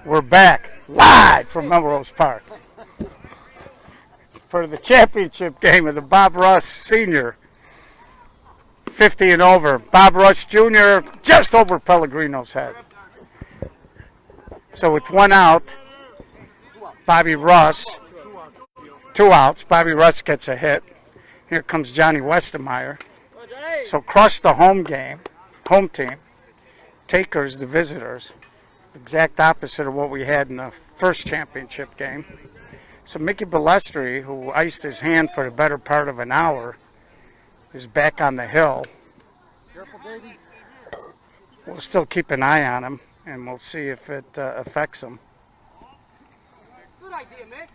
We're back live from Melrose Park for the championship game of the Bob Russ Senior 50 and over. Bob Russ Jr. just over Pellegrino's head. So with one out, Bobby Russ, 2 outs, Bobby Russ gets a hit. Here comes Johnny Westermeyer. So crush the home team. Takers, the visitors. Exact opposite of what we had in the first championship game. So Mickey Balestri, who iced his hand for the better part of an hour, is back on the hill. We'll still keep an eye on him, and we'll see if it affects him. Good idea, Mick.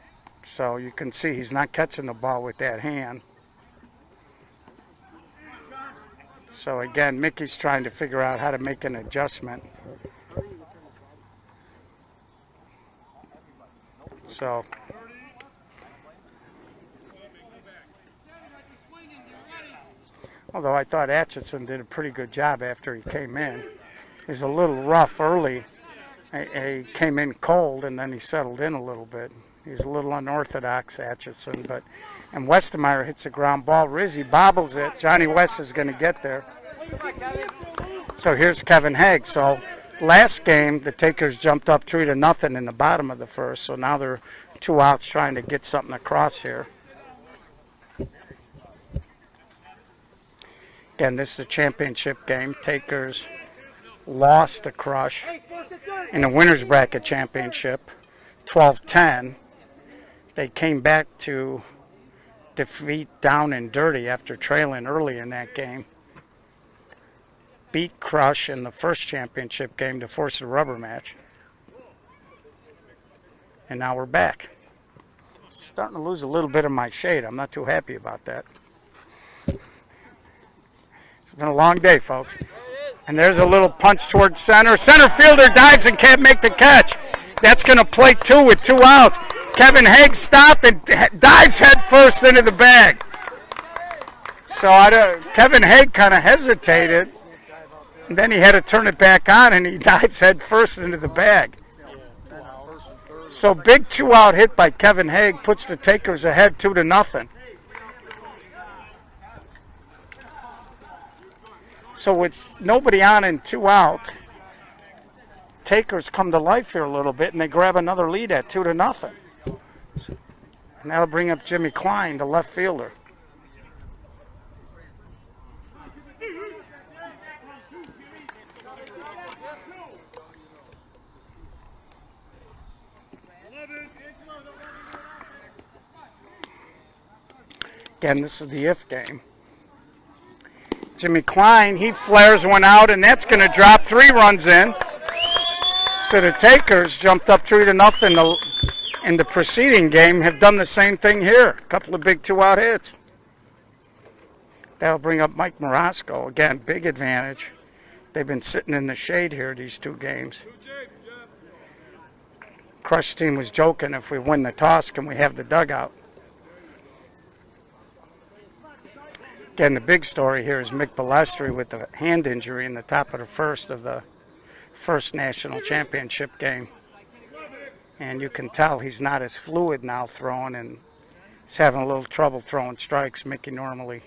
So you can see he's not catching the ball with that hand. So again, Mickey's trying to figure out how to make an adjustment. So although I thought Atchison did a pretty good job after he came in. He was a little rough early. He came in cold and then he settled in a little bit. He's a little unorthodox, Atchison, and Westermeyer hits a ground ball. Rizzi bobbles it. Johnny West is going to get there. So here's Kevin Haig. So last game, the Takers jumped up 3-0 in the bottom of the first. So now they're 2 outs trying to get something across here. Again, this is a championship game. Takers lost to Crush in the winner's bracket championship, 12-10. They came back to defeat Down and Dirty after trailing early in that game. Beat Crush in the first championship game to force a rubber match. And now we're back. Starting to lose a little bit of my shade. I'm not too happy about that. It's been a long day, folks. And there's a little punch towards center. Center fielder dives and can't make the catch. That's going to play 2 with 2 outs. Kevin Haig stopped and dives head first into the bag. So Kevin Haig kind of hesitated. And then he had to turn it back on and he dives head first into the bag. So big 2-out hit by Kevin Haig puts the Takers ahead 2-0. So with nobody on and 2 out, Takers come to life here a little bit and they grab another lead at 2-0. And that'll bring up Jimmy Klein, the left fielder. Again, this is the if game. Jimmy Klein, he flares one out, and that's going to drop 3 runs in. So the Takers jumped up 3-0 in the preceding game, have done the same thing here. A couple of big 2-out hits. That'll bring up Mike Morosco. Again, big advantage. They've been sitting in the shade here these 2 games. Crush team was joking, if we win the toss, can we have the dugout? Again, the big story here is Mick Balestri with the hand injury in the top of the first of the first national championship game. And you can tell he's not as fluid now throwing, and he's having a little trouble throwing strikes. Mickey normally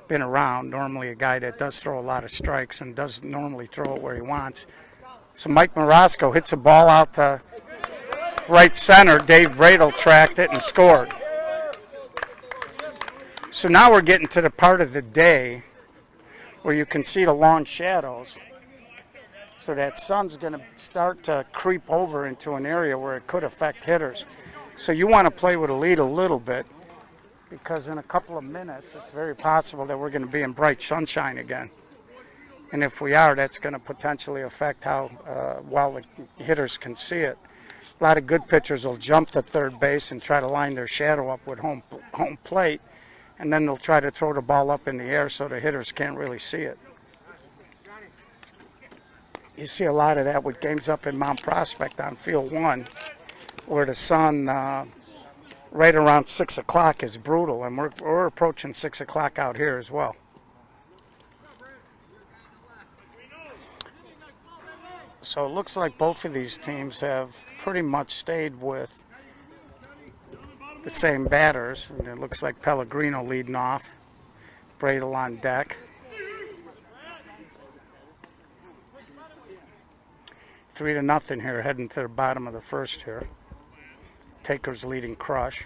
been around, normally a guy that does throw a lot of strikes and doesn't normally throw it where he wants. So Mike Morosco hits a ball out to right center. Dave Bradle tracked it and scored. So now we're getting to the part of the day where you can see the long shadows. So that sun's going to start to creep over into an area where it could affect hitters. So you want to play with a lead a little bit, because in a couple of minutes it's very possible that we're going to be in bright sunshine again. And if we are, that's going to potentially affect how well the hitters can see it. A lot of good pitchers will jump to third base and try to line their shadow up with home plate, and then they'll try to throw the ball up in the air so the hitters can't really see it. You see a lot of that with games up in Mount Prospect on Field 1, where the sun right around 6 o'clock is brutal, and we're approaching 6 o'clock out here as well. So it looks like both of these teams have pretty much stayed with the same batters. And it looks like Pellegrino leading off, Bradle on deck. 3-0 here, heading to the bottom of the first here. Taker's leading Crush.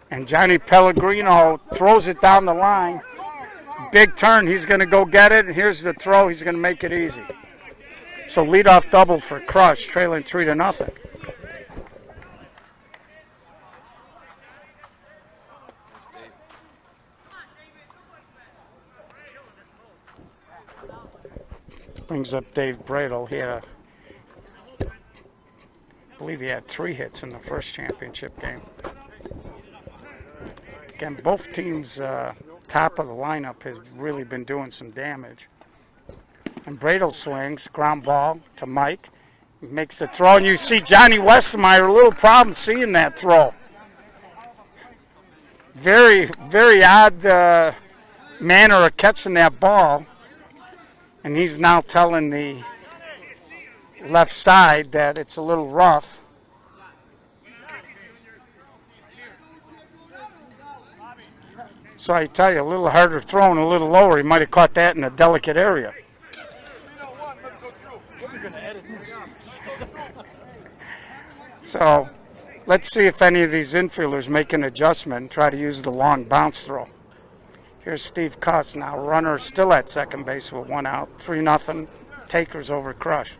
And Johnny Pellegrino throws it down the line. Big turn. He's going to go get it. And here's the throw. He's going to make it easy. So leadoff double for Crush, trailing 3-0. Brings up Dave Bradle. I believe he had 3 hits in the first championship game. Again, both teams' top of the lineup has really been doing some damage. And Bradle swings, ground ball to Mike. He makes the throw, and you see Johnny Westmeyer, a little problem seeing that throw. Very, very odd manner of catching that ball. And he's now telling the left side that it's a little rough. So I tell you, a little harder thrown, a little lower. He might have caught that in a delicate area. So let's see if any of these infielders make an adjustment and try to use the long bounce throw. Here's Steve Cutts now. Runner still at second base with 1 out. 3-0. Takers over Crush.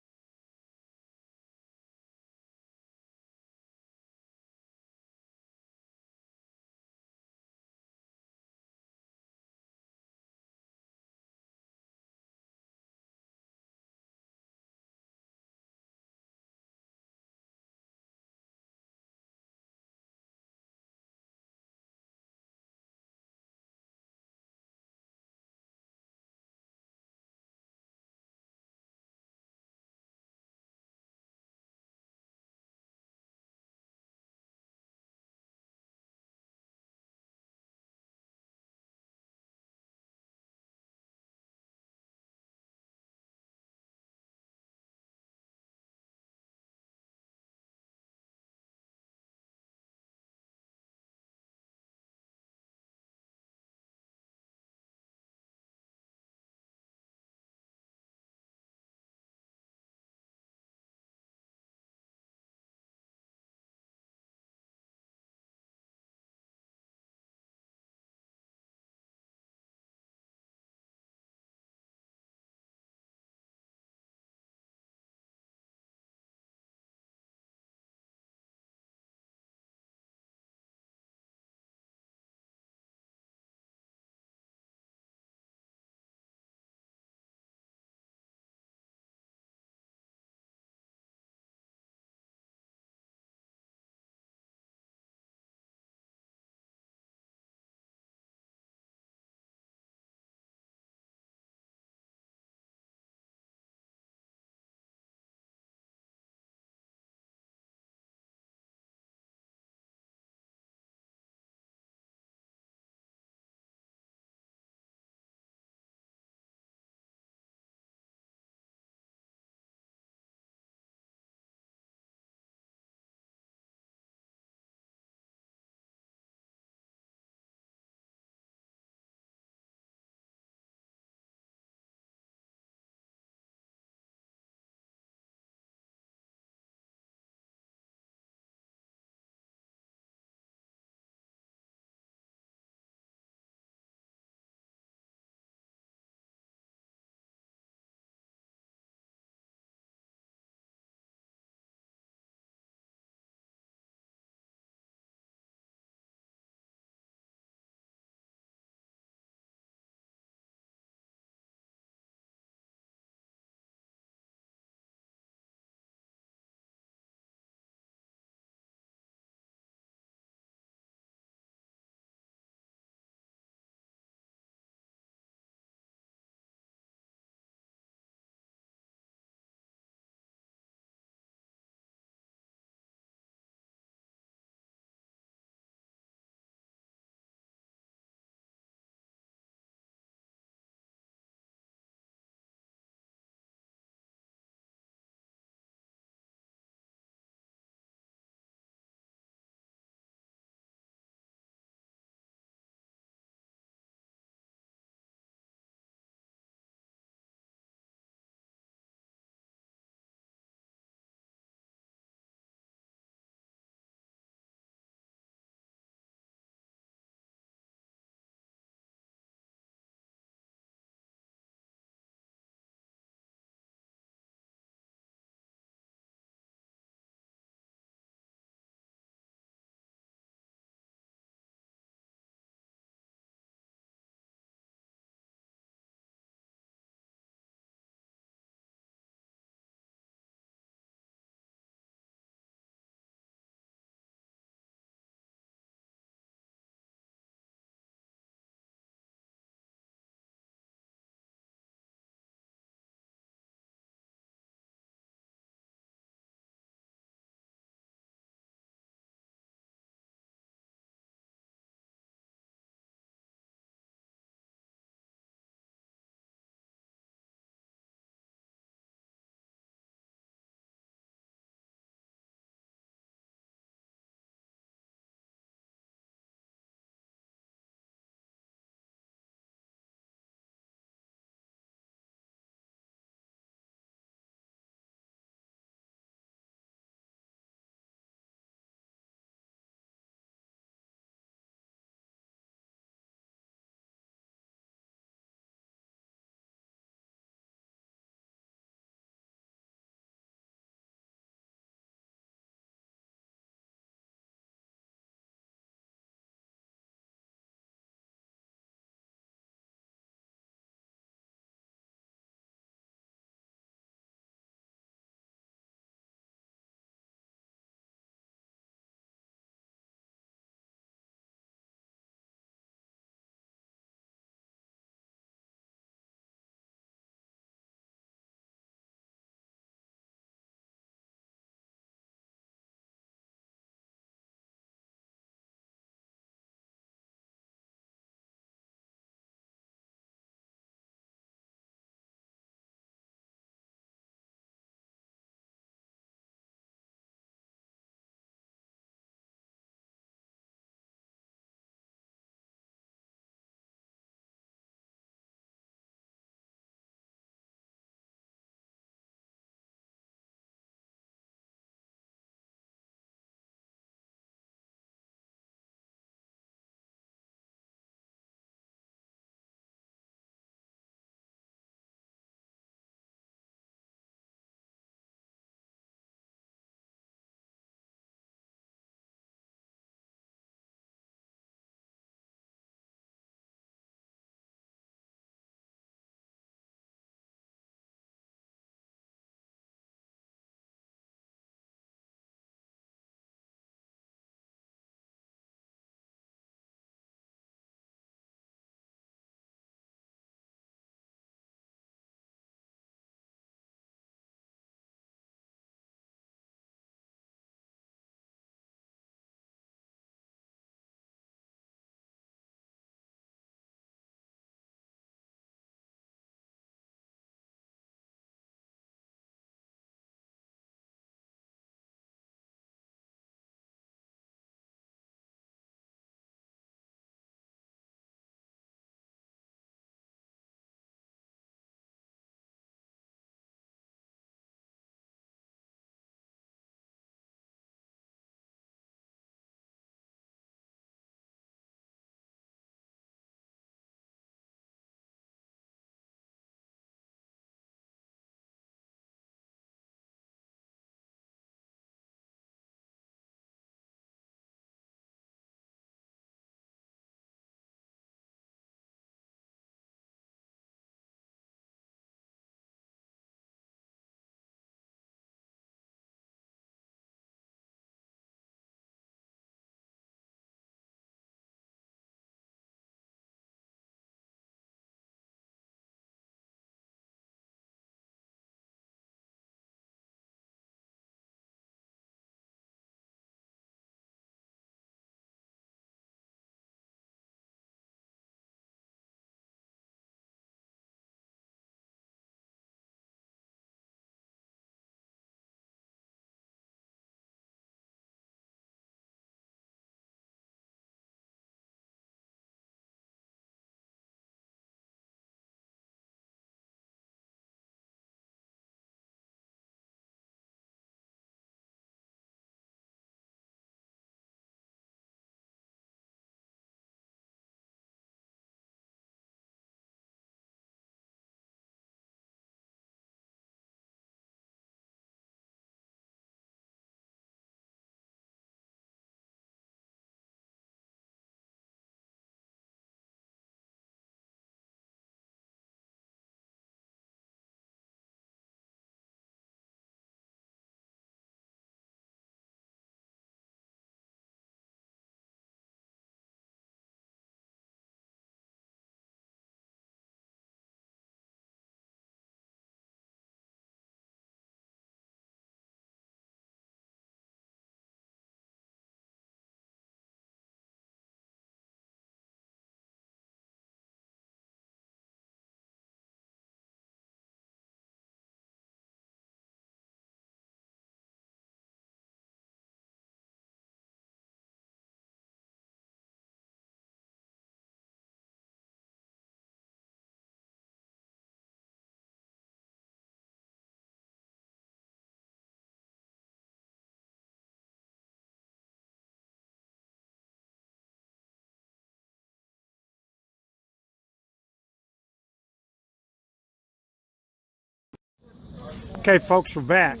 Okay, folks, we're back.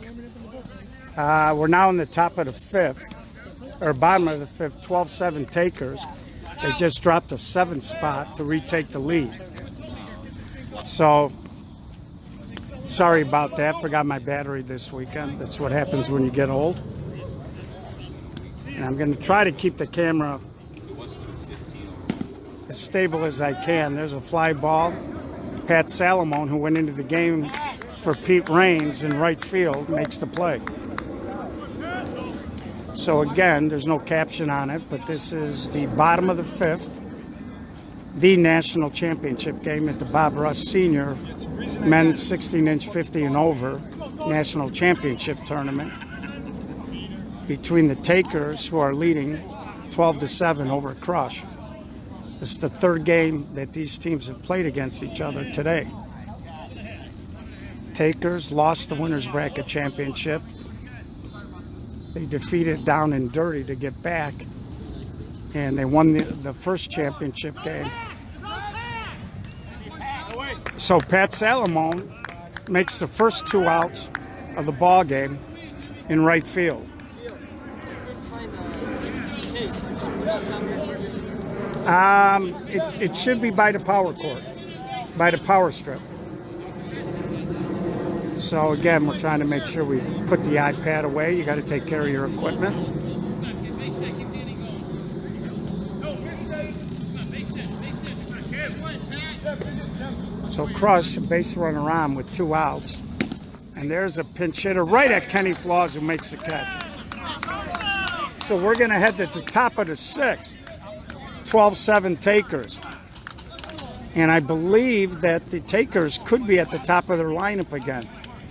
We're now in the top of the fifth, or bottom of the fifth, 12-7 takers. They just dropped a 7th spot to retake the lead. So, sorry about that. Forgot my battery this weekend. That's what happens when you get old. And I'm going to try to keep the camera as stable as I can. There's a fly ball. Pat Salamone, who went into the game for Pete Raines in right field, makes the play. So again, there's no caption on it, but this is the bottom of the fifth, the national championship game at the Bob Russ Senior Men's 16-inch 50 and over national championship tournament between the takers, who are leading 12-7 over Crush. This is the third game that these teams have played against each other today. Takers lost the winner's bracket championship. They defeated Down and Dirty to get back, and they won the first championship game. So Pat Salamone makes the first 2 outs of the ball game in right field. It should be by the power court, by the power strip. So again, we're trying to make sure we put the iPad away. You got to take care of your equipment. So Crush, a base runner on with 2 outs. And there's a pinch hitter right at Kenny Flaws, who makes the catch. So we're going to head to the top of the 6th. 12-7 takers. And I believe that the takers could be at the top of their lineup again.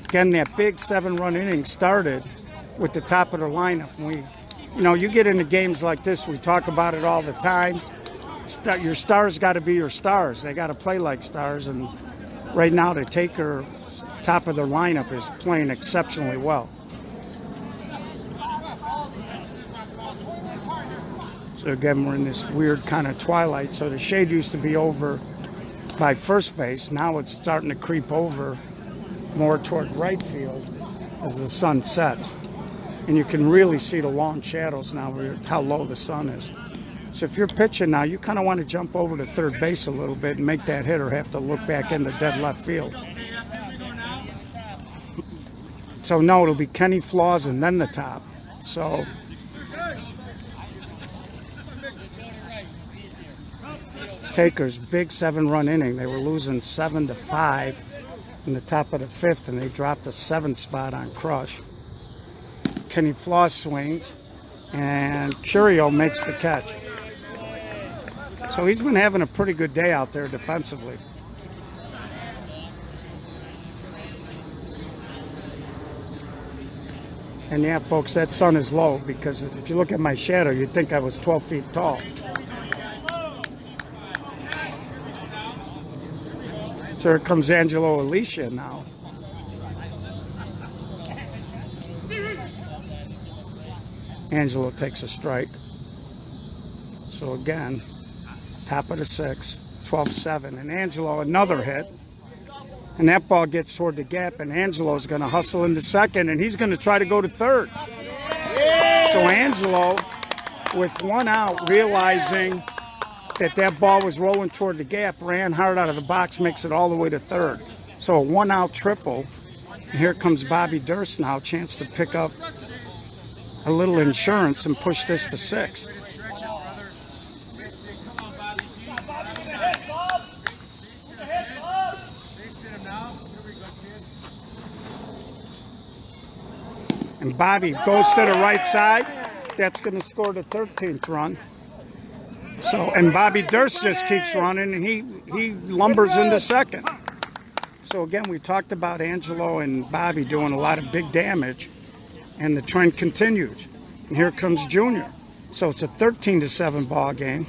Again, that big 7-run inning started with the top of their lineup. You get into games like this, we talk about it all the time. Your stars got to be your stars. They got to play like stars. And right now, the taker top of their lineup is playing exceptionally well. So again, we're in this weird kind of twilight. So the shade used to be over by first base. Now it's starting to creep over more toward right field as the sun sets. And you can really see the long shadows now, how low the sun is. So if you're pitching now, you kind of want to jump over to third base a little bit and make that hitter have to look back into dead left field. So no, it'll be Kenny Flaws and then the top. So takers, big 7-run inning. They were losing 7-5 in the top of the 5th, and they dropped a 7th spot on Crush. Kenny Flaws swings, and Curio makes the catch. So he's been having a pretty good day out there defensively. And yeah, folks, that sun is low, because if you look at my shadow, you'd think I was 12 feet tall. So here comes Angelo Alicia now. Angelo takes a strike. So again, top of the 6th, 12-7. And Angelo, another hit. And that ball gets toward the gap, and Angelo's going to hustle into second, and he's going to try to go to third. So Angelo, with 1 out, realizing that ball was rolling toward the gap, ran hard out of the box, makes it all the way to third. So a 1-out triple. And here comes Bobby Durst now, chance to pick up a little insurance and push this to 6. And Bobby goes to the right side. That's going to score the 13th run. So, and Bobby Durst just keeps running, and he lumbers into second. So again, we talked about Angelo and Bobby doing a lot of big damage, and the trend continues. And here comes Junior. So it's a 13-7 ball game.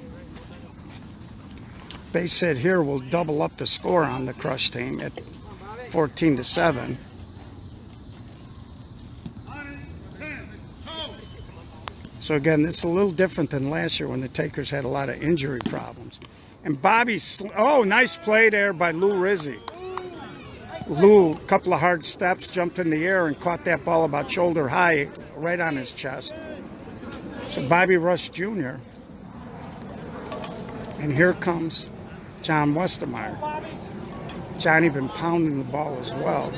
Base hit here will double up the score on the Crush team at 14-7. So again, this is a little different than last year when the takers had a lot of injury problems. And Bobby, oh, nice play there by Lou Rizzi. Lou, a couple of hard steps, jumped in the air and caught that ball about shoulder high right on his chest. So Bobby Russ Jr. And here comes John Westermeyer. Johnny been pounding the ball as well.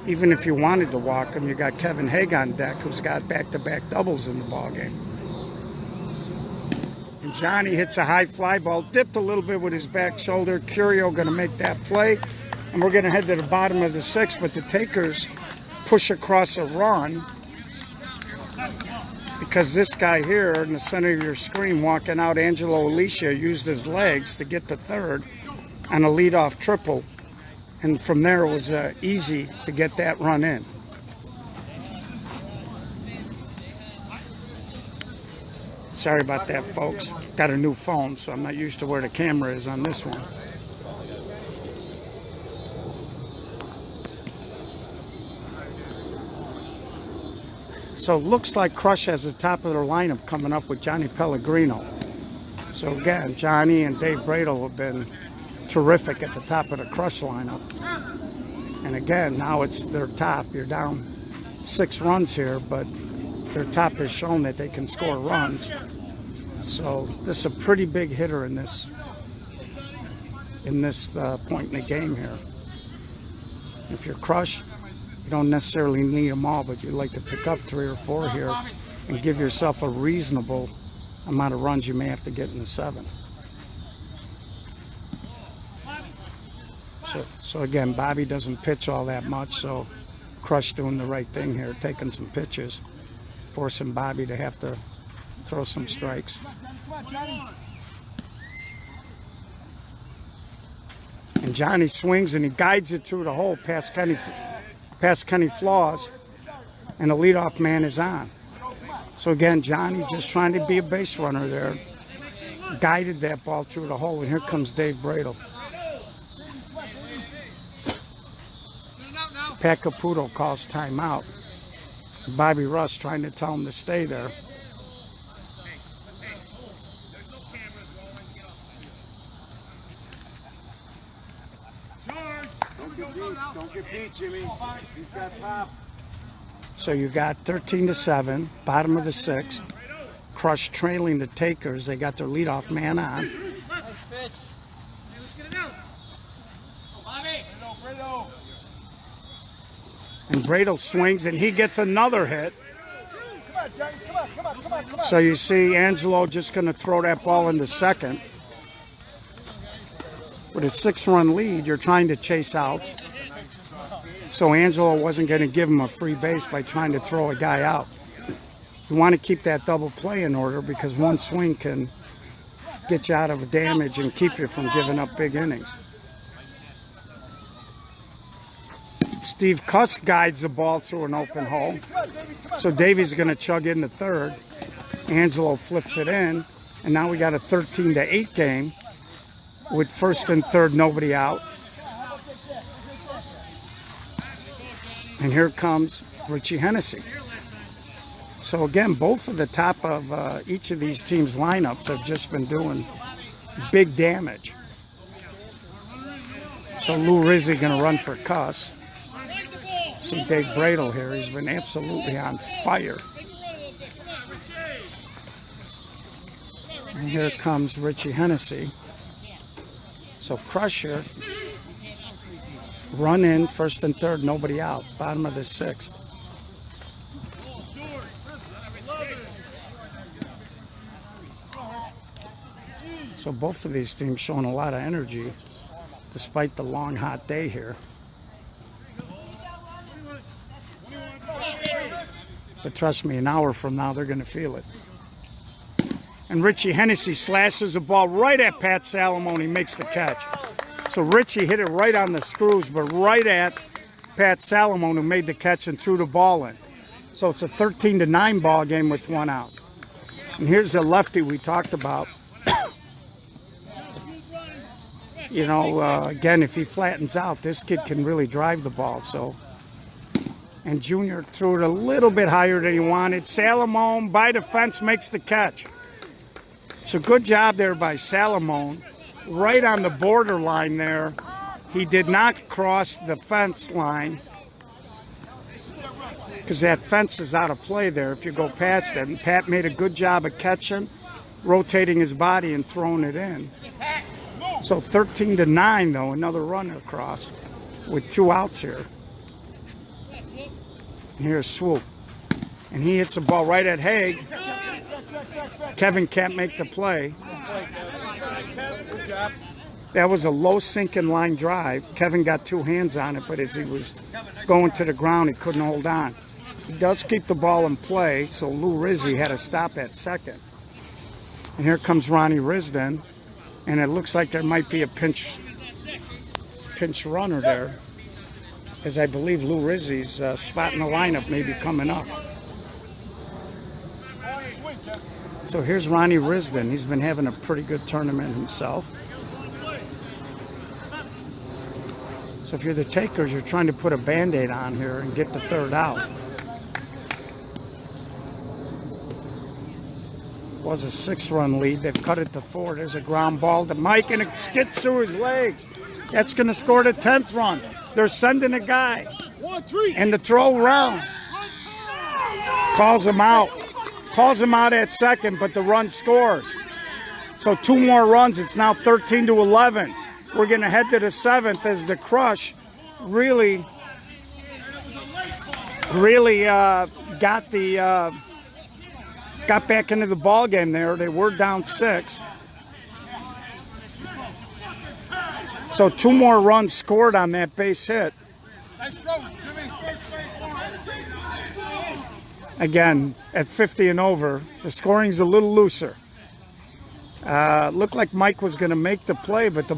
Even if you wanted to walk him, you got Kevin Haig on deck, who's got back-to-back doubles in the ball game. And Johnny hits a high fly ball, dipped a little bit with his back shoulder. Curio going to make that play. And we're going to head to the bottom of the sixth, but the Takers push across a run because this guy here in the center of your screen walking out, Angelo Alicia, used his legs to get to third on a leadoff triple. And from there, it was easy to get that run in. Sorry about that, folks. Got a new phone, so I'm not used to where the camera is on this one. So it looks like Crush has the top of their lineup coming up with Johnny Pellegrino. So again, Johnny and Dave Bradle have been terrific at the top of the Crush lineup. And again, now it's their top. You're down 6 runs here, but their top has shown that they can score runs. So this is a pretty big hitter in this point in the game here. If you're Crush, you don't necessarily need them all, but you'd like to pick up 3 or 4 here and give yourself a reasonable amount of runs you may have to get in the 7th. So again, Bobby doesn't pitch all that much, so Crush doing the right thing here, taking some pitches, forcing Bobby to have to throw some strikes. And Johnny swings and he guides it through the hole past Kenny Flaws, and the leadoff man is on. So again, Johnny just trying to be a base runner there, guided that ball through the hole, and here comes Dave Bradle. Pat Caputo calls timeout. Bobby Russ trying to tell him to stay there. Don't get beat, Jimmy. He's got pop. So you got 13-7, bottom of the 6th. Crush trailing the Takers. They got their leadoff man on. Nice pitch. Let's get it out. Bobby. And Bradle swings and he gets another hit. Come on, Johnny. Come on. So you see Angelo just going to throw that ball into second. With a 6-run lead, you're trying to chase outs. So Angelo wasn't going to give him a free base by trying to throw a guy out. You want to keep that double play in order because one swing can get you out of damage and keep you from giving up big innings. Steve Cuss guides the ball through an open hole. So Davey's going to chug into third. Angelo flips it in. And now we got a 13-8 game with first and third, nobody out. And here comes Richie Hennessy. So again, both of the top of each of these teams' lineups have just been doing big damage. So Lou Rizzi going to run for Cuss. See Dave Bradle here. He's been absolutely on fire. And here comes Richie Hennessy. So Crusher, run in, first and third, nobody out. Bottom of the 6th. So both of these teams showing a lot of energy despite the long, hot day here. But trust me, an hour from now, they're going to feel it. And Richie Hennessy slashes the ball right at Pat Salamone. He makes the catch. So Richie hit it right on the screws, but right at Pat Salamone, who made the catch and threw the ball in. So it's a 13-9 ball game with 1 out. And here's the lefty we talked about. You know, again, if he flattens out, this kid can really drive the ball. So, and Junior threw it a little bit higher than he wanted. Salamone, by the fence, makes the catch. So good job there by Salamone. Right on the borderline there He did not cross the fence line because that fence is out of play there if you go past it. And Pat made a good job of catching, rotating his body, and throwing it in. So 13-9, though, another run across with 2 outs here. Here's Swoop. And he hits the ball right at Haig. Kevin can't make the play. That was a low sinking line drive. Kevin got 2 hands on it, but as he was going to the ground, he couldn't hold on. He does keep the ball in play, so Lou Rizzi had to stop at second. And here comes Ronnie Risden, and it looks like there might be a pinch runner there, as I believe Lou Rizzi's spot in the lineup may be coming up. So here's Ronnie Risden. He's been having a pretty good tournament himself. So if you're the takers, you're trying to put a Band-Aid on here and get the 3rd out. Was a 6-run lead. They've cut it to 4. There's a ground ball to Mike, and it skids through his legs. That's going to score the 10th run. They're sending a guy. And the throw around. Calls him out. Calls him out at second, but the run scores. So 2 more runs. It's now 13-11. We're going to head to the 7th as the Crush really got back into the ball game there. They were down 6. So 2 more runs scored on that base hit. Again, at 50 and over, the scoring's a little looser. Looked like Mike was going to make the play, but the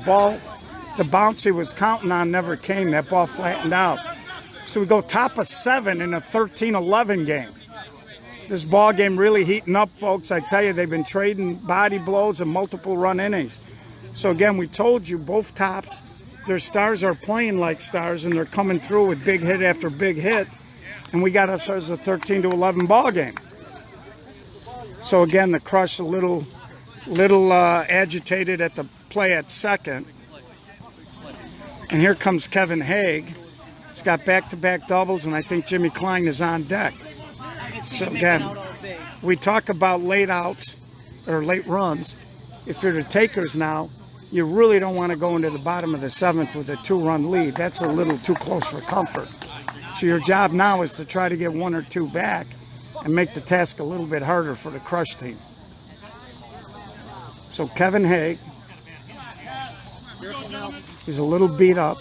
bounce he was counting on never came. That ball flattened out. So we go top of 7 in a 13-11 game. This ball game really heating up, folks. I tell you, they've been trading body blows and multiple run innings. So again, we told you both tops, their stars are playing like stars, and they're coming through with big hit after big hit. And we got ourselves a 13-11 ball game. So again, the Crush a little agitated at the play at second. And here comes Kevin Haig. He's got back-to-back doubles, and I think Jimmy Klein is on deck. So again, we talk about late outs or late runs. If you're the takers now, you really don't want to go into the bottom of the 7th with a 2-run lead. That's a little too close for comfort. So your job now is to try to get 1 or 2 back and make the task a little bit harder for the Crush team. So Kevin Haig, he's a little beat up.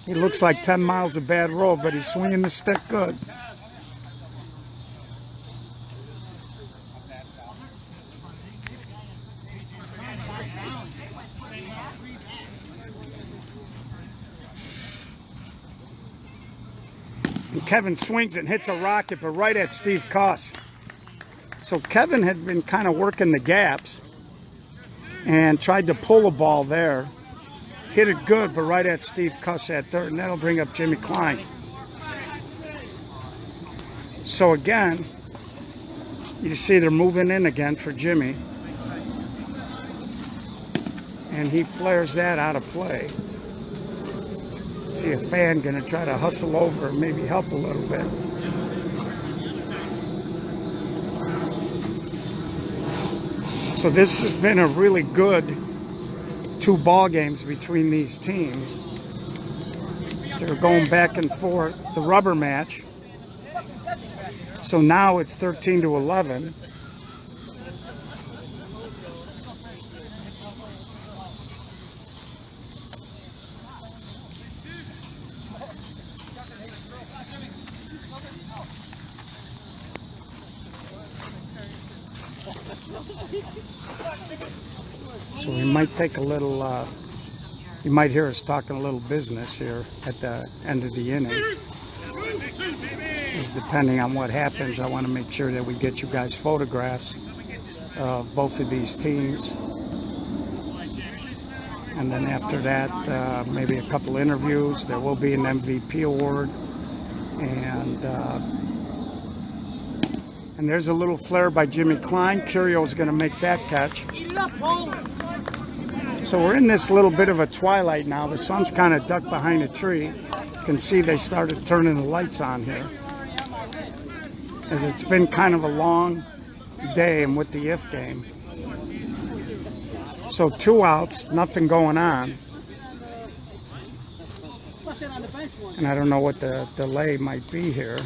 He looks like 10 miles of bad road, but he's swinging the stick good. And Kevin swings it and hits a rocket, but right at Steve Cuss. So Kevin had been kind of working the gaps and tried to pull a ball there. Hit it good, but right at Steve Cuss at 3rd, and that'll bring up Jimmy Klein. So again, you see they're moving in again for Jimmy. And he flares that out of play. See a fan going to try to hustle over and maybe help a little bit. So this has been a really good 2 ball games between these teams. They're going back and forth, the rubber match. So now it's 13-11. So we might take a little, you might hear us talking a little business here at the end of the inning. Because depending on what happens, I want to make sure that we get you guys photographs of both of these teams. And then after that, maybe a couple interviews. There will be an MVP award. And there's a little flare by Jimmy Klein. Curio's going to make that catch. So we're in this little bit of a twilight now. The sun's kind of ducked behind a tree. You can see they started turning the lights on here, as it's been kind of a long day and with the if game. So 2 outs, nothing going on. And I don't know what the delay might be here.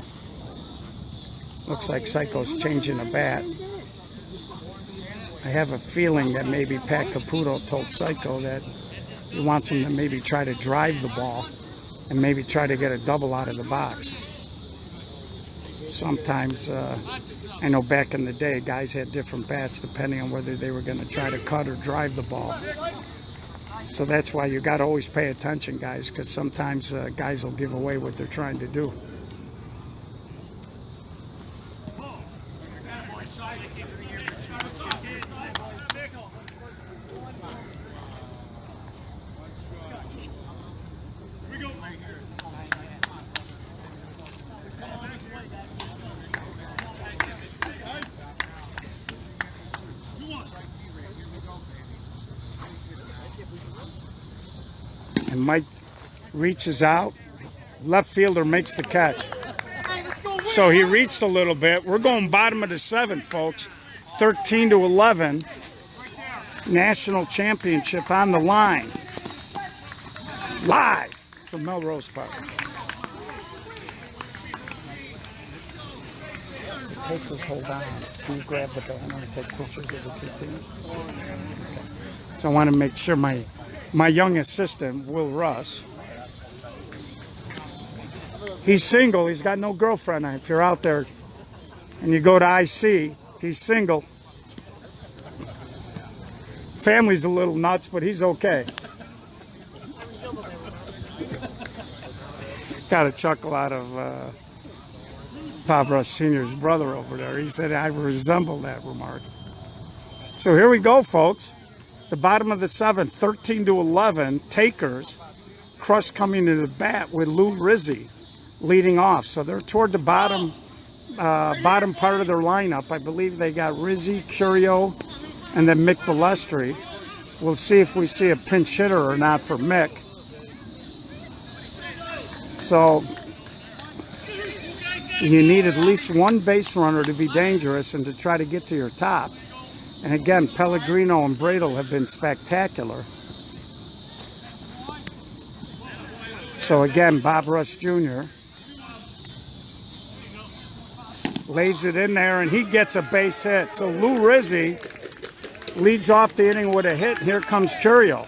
Looks like Psycho's changing a bat. I have a feeling that maybe Pat Caputo told Psycho that he wants him to maybe try to drive the ball and maybe try to get a double out of the box. Sometimes, I know back in the day, guys had different bats depending on whether they were going to try to cut or drive the ball. So that's why you got to always pay attention, guys, because sometimes guys will give away what they're trying to do. And Mike reaches out. Left fielder makes the catch. So he reached a little bit. We're going bottom of the 7th, folks. 13-11. National championship on the line. Live from Melrose Park. The papers hold on. Can you grab the banner and take pictures of the 2 teams? So I want to make sure my young assistant, Will Russ, he's single. He's got no girlfriend. If you're out there and you go to IC, he's single. Family's a little nuts, but he's okay. Got a chuckle out of Bob Russ Sr.'s brother over there. He said, I resemble that remark. So here we go, folks. The bottom of the 7th, 13-11, takers. Crush coming to the bat with Lou Rizzi leading off. So they're toward the bottom part of their lineup. I believe they got Rizzi, Curio, and then Mick Balestri. We'll see if we see a pinch hitter or not for Mick. So you need at least one base runner to be dangerous and to try to get to your top. And again, Pellegrino and Bradle have been spectacular. So again, Bob Russ Jr. lays it in there, and he gets a base hit. So Lou Rizzi leads off the inning with a hit. Here comes Curio.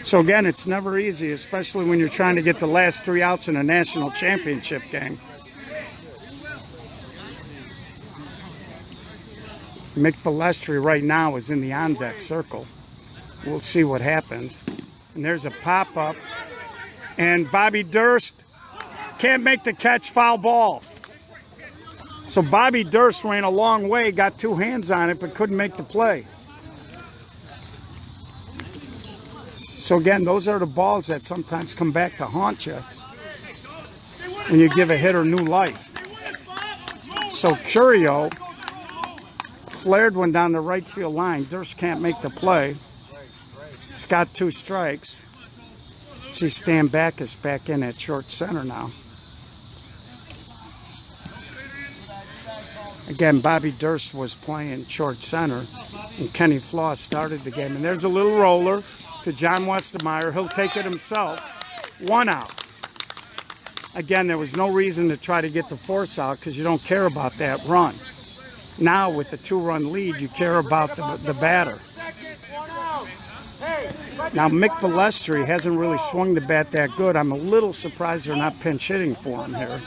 So again, it's never easy, especially when you're trying to get the last 3 outs in a national championship game. Mick Balestri right now is in the on-deck circle. We'll see what happens. And there's a pop-up. And Bobby Durst can't make the catch, foul ball. So Bobby Durst ran a long way, got 2 hands on it, but couldn't make the play. So again, those are the balls that sometimes come back to haunt you when you give a hitter new life. So Curio flared one down the right field line. Durst can't make the play. He's got 2 strikes. See Stan Backus back in at short center now. Again, Bobby Durst was playing short center, and Kenny Floss started the game. And there's a little roller to John Westermeyer. He'll take it himself. 1 out. Again, there was no reason to try to get the force out because you don't care about that run. Now, with the 2-run lead, you care about the batter. Now, Mick Balestri hasn't really swung the bat that good. I'm a little surprised they're not pinch hitting for him here.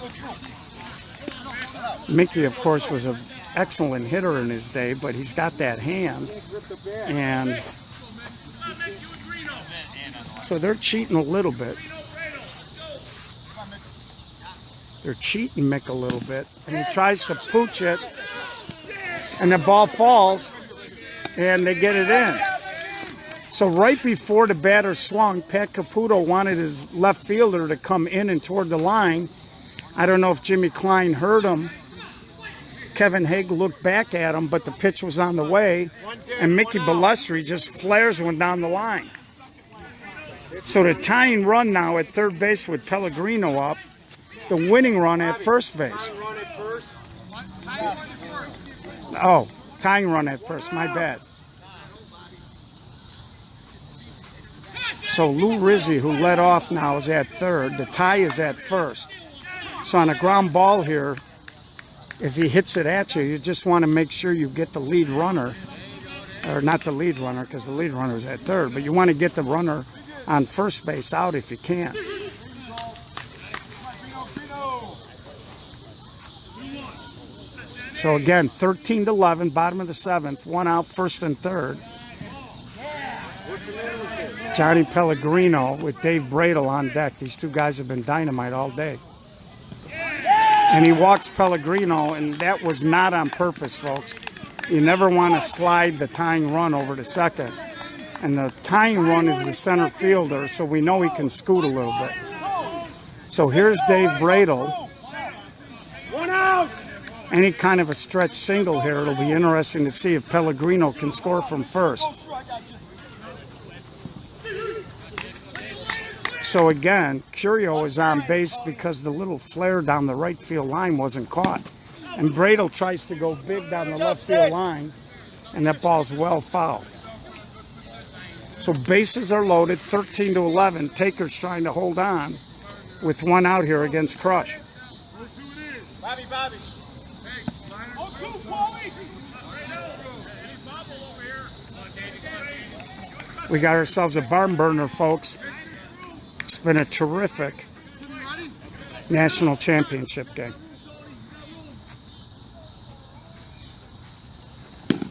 Mickey, of course, was an excellent hitter in his day, but he's got that hand. And so they're cheating a little bit. They're cheating Mick a little bit. And he tries to pooch it. And the ball falls, and they get it in. So right before the batter swung, Pat Caputo wanted his left fielder to come in and toward the line. I don't know if Jimmy Klein heard him Kevin Haig looked back at him, but the pitch was on the way, and Mickey Balestri just flares one down the line. So the tying run now at third base with Pellegrino up, the winning run at first base. Oh, tying run at first, my bad. So Lou Rizzi, who led off now, is at third. The tie is at first. So on a ground ball here, if he hits it at you, you just want to make sure you get the lead runner, or not the lead runner because the lead runner is at third, but you want to get the runner on first base out if you can. So again, 13-11, bottom of the seventh, one out, first and third. Johnny Pellegrino with Dave Bradle on deck. These two guys have been dynamite all day. And he walks Pellegrino, and that was not on purpose, folks. You never want to slide the tying run over to second. And the tying run is the center fielder, so we know he can scoot a little bit. So here's Dave Bradle. One out. Any kind of a stretch single here, it'll be interesting to see if Pellegrino can score from first. So again, Curio is on base because the little flare down the right field line wasn't caught. And Bradle tries to go big down the left field line, and that ball's well fouled. So bases are loaded, 13-11. Taker's trying to hold on with one out here against Crush. Bobby. We got ourselves a barn burner, folks. It's been a terrific national championship game.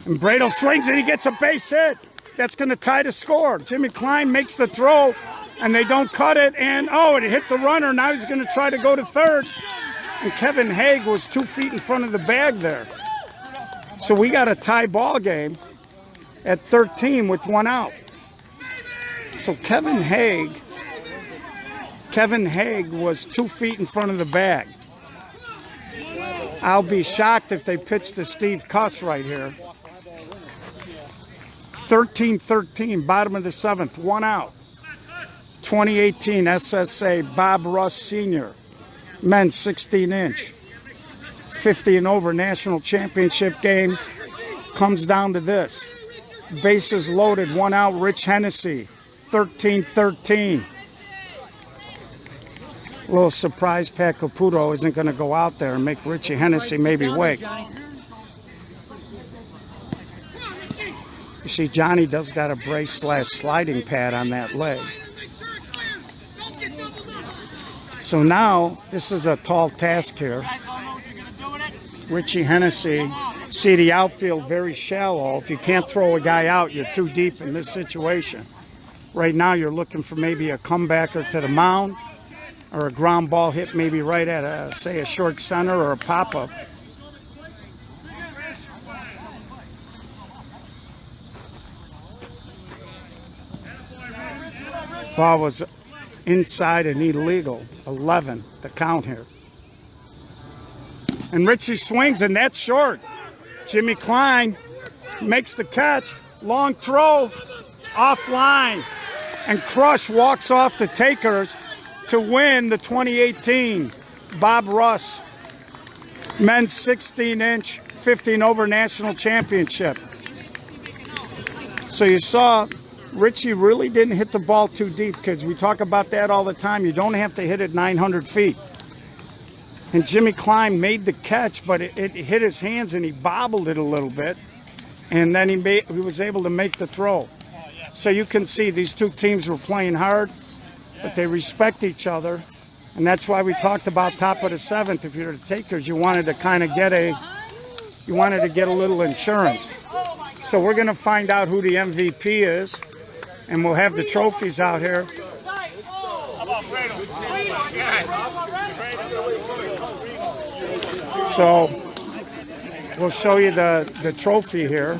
And Bradle swings and he gets a base hit. That's going to tie the score. Jimmy Klein makes the throw, and they don't cut it. And, oh, it hit the runner. Now he's going to try to go to third. And Kevin Haig was 2 feet in front of the bag there. So we got a tie ball game at 13 with one out. So Kevin Haig was 2 feet in front of the bag. I'll be shocked if they pitch to Steve Cuss right here. 13-13, bottom of the seventh, one out. 2018 SSA Bob Russ Sr. Men's 16-inch. 50 and over national championship game comes down to this. Bases loaded, one out, Rich Hennessy. 13-13. A little surprise Pat Caputo isn't going to go out there and make Richie Hennessy maybe wait. You see, Johnny does got a brace/sliding pad on that leg. So now, this is a tall task here. Richie Hennessy, see the outfield very shallow. If you can't throw a guy out, you're too deep in this situation. Right now, you're looking for maybe a comebacker to the mound or a ground ball hit maybe right at, say, a short center or a pop-up. Ball was inside and illegal. 11, the count here. And Richie swings, and that's short. Jimmy Klein makes the catch. Long throw, offline. And Crush walks off the Takers to win the 2018 Bob Russ Men's 16-inch, 50 and over national championship. So you saw Richie really didn't hit the ball too deep, kids. We talk about that all the time. You don't have to hit it 900 feet. And Jimmy Klein made the catch, but it hit his hands and he bobbled it a little bit. And then he was able to make the throw. So you can see these two teams were playing hard, but they respect each other. And that's why we talked about top of the seventh. If you're the Takers, you wanted to kind of get a little insurance. So we're going to find out who the MVP is, and we'll have the trophies out here. So we'll show you the trophy here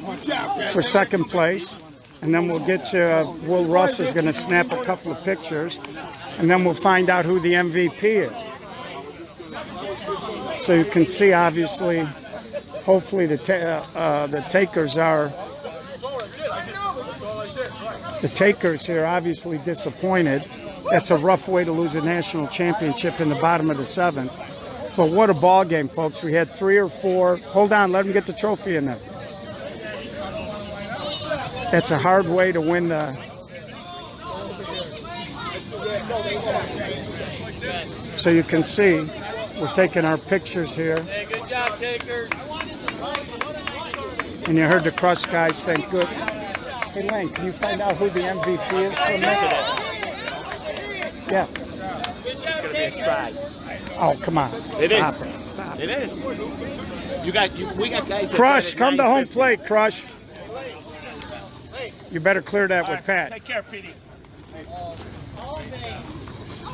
for second place, and then we'll get you, Will Russ is going to snap a couple of pictures, and then we'll find out who the MVP is. So you can see, obviously, Hopefully the takers here obviously disappointed. That's a rough way to lose a national championship in the bottom of the 7th. But what a ball game, folks. We had 3 or 4. Hold on, let them get the trophy in there. That's a hard way to win the... So you can see, we're taking our pictures here. Hey, good job, takers. And you heard the Crush guys saying good. Hey, Len, can you find out who the MVP is for me? Yeah. It's gonna be a try. Oh, come on. It Stop is. it. Stop It it. is. We got guys. That Crush, come to home 9:50. plate, Crush. You better clear that with Pat. Take care, Petey.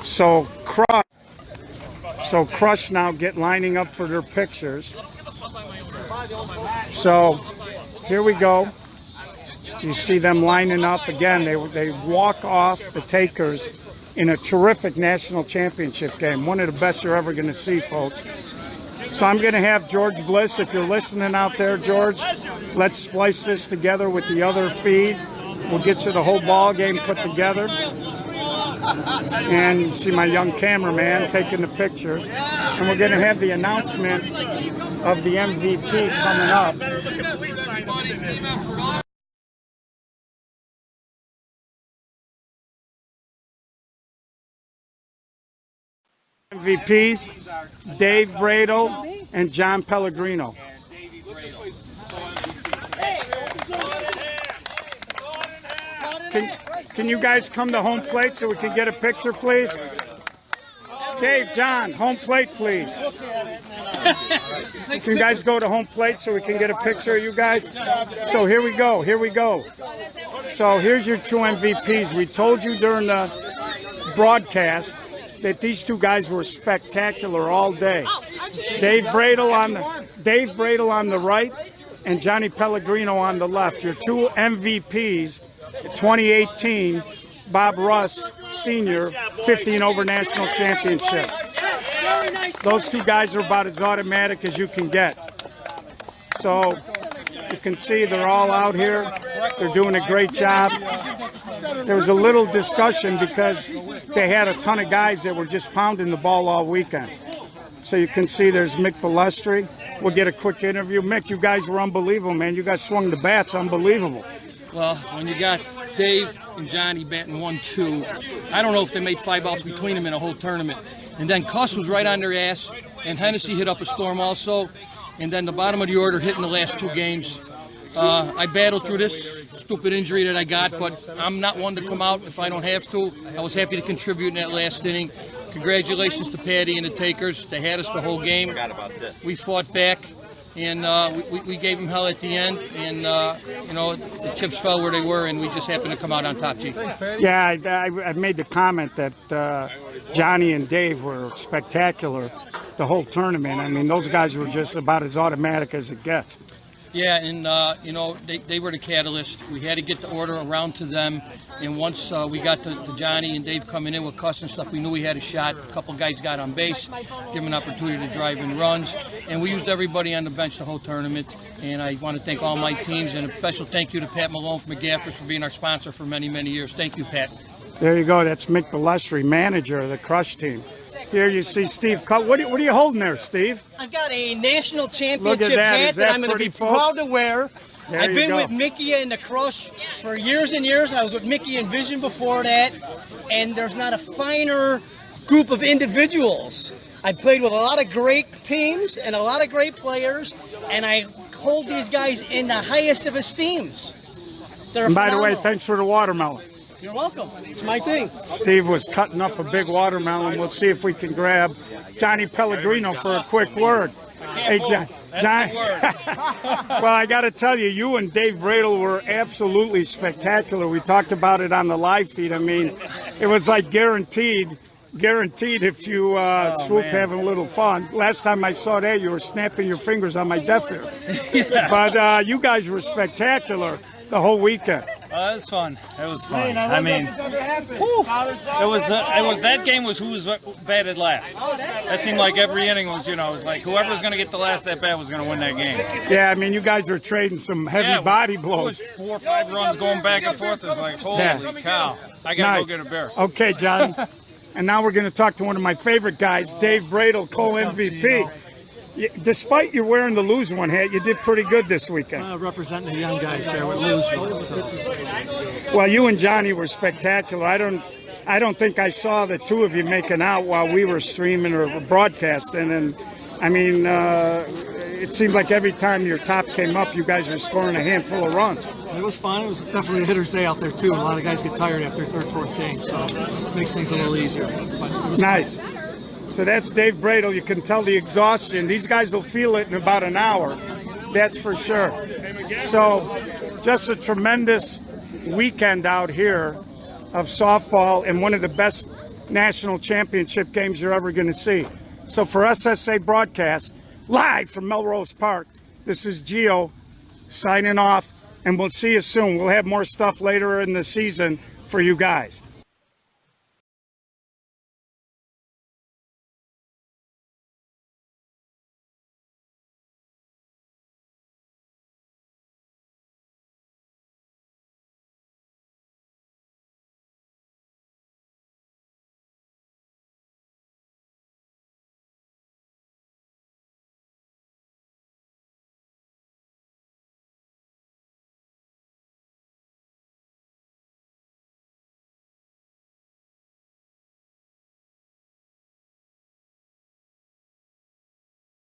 So Crush now get lining up for their pictures. So here we go. You see them lining up again. They walk off the takers in a terrific national championship game. One of the best you're ever going to see, folks. So I'm going to have George Bliss, if you're listening out there, George, let's splice this together with the other feed. We'll get you the whole ball game put together. And you see my young cameraman taking the pictures. And we're going to have the announcement of the MVP coming up. MVPs, Dave Bradle and John Pellegrino. Can you guys come to home plate so we can get a picture, please? Dave, John, home plate, please. Can you guys go to home plate so we can get a picture of you guys? So here we go, here we go. So here's your 2 MVPs. We told you during the broadcast that these 2 guys were spectacular all day. Dave Bradle on the right and Johnny Pellegrino on the left. Your 2 MVPs, 2018 Bob Russ Sr. 15 over national championship. Those 2 guys are about as automatic as you can get. So you can see they're all out here. They're doing a great job. There was a little discussion because they had a ton of guys that were just pounding the ball all weekend. So you can see there's Mick Balestri. We'll get a quick interview. Mick, you guys were unbelievable, man. You guys swung the bats unbelievable. Well, when you got Dave and Johnny batting 1-2, I don't know if they made 5 outs between them in a whole tournament. And then Cuss was right on their ass, and Hennessy hit up a storm also. And then the bottom of the order hit in the last 2 games. I battled through this stupid injury that I got, but I'm not one to come out if I don't have to. I was happy to contribute in that last inning. Congratulations to Patty and the takers. They had us the whole game. We fought back, and we gave them hell at the end. And, you know, the chips fell where they were, and we just happened to come out on top, Chief. Yeah, I made the comment that Johnny and Dave were spectacular the whole tournament. I mean, those guys were just about as automatic as it gets. Yeah, and, you know, they were the catalyst. We had to get the order around to them. And once we got to Johnny and Dave coming in with Cuss and stuff, we knew we had a shot. A couple guys got on base, give them an opportunity to drive in runs. And we used everybody on the bench the whole tournament. And I want to thank all my teams. And a special thank you to Pat Malone from McGaffers for being our sponsor for many, many years. Thank you, Pat. There you go. That's Mick Balestri, manager of the Crush team. Here you see Steve Cut. What are you holding there, Steve? I've got a national championship that. hat Is that I'm going to be pretty, folks? proud to wear. There I've you been go. with Mickey and the Crush for years and years. I was with Mickey and Vision before that, and there's not a finer group of individuals. I played with a lot of great teams and a lot of great players, and I hold these guys in the highest of esteems. They're And by the way, phenomenal. thanks for the watermelon. You're welcome. It's my thing. Steve was cutting up a big watermelon. We'll see if we can grab Johnny Pellegrino for a quick word. Hey, John. Well, I got to tell you, you and Dave Bradle were absolutely spectacular. We talked about it on the live feed. I mean, it was like guaranteed if you swoop having a little fun. Last time I saw that, you were snapping your fingers on my deaf ear. But you guys were spectacular the whole weekend. It was fun. It was fun. I mean, it was that game was who was batted last. That seemed like every inning was, it was like whoever was going to get the last at bat was going to win that game. Yeah, I mean, you guys were trading some heavy body blows. It was 4 or 5 runs going back and forth. It was like, holy cow! I got to go get a beer. Okay, John. And now we're going to talk to one of my favorite guys, Dave Bradel, co-MVP. Despite you wearing the lose one hat, you did pretty good this weekend. Representing the young guys here with lose. So. Well, you and Johnny were spectacular. I don't think I saw the two of you making out while we were streaming or broadcasting. And I mean, it seemed like every time your top came up, you guys were scoring a handful of runs. It was fun. It was definitely a hitter's day out there too. A lot of guys get tired after third, fourth game, so it makes things a little easier. But it was nice. Fun. So that's Dave Bradel. You can tell the exhaustion. These guys will feel it in about an hour. That's for sure. So just a tremendous weekend out here of softball and one of the best national championship games you're ever going to see. So for SSA Broadcast, live from Melrose Park, this is Gio signing off, and we'll see you soon. We'll have more stuff later in the season for you guys.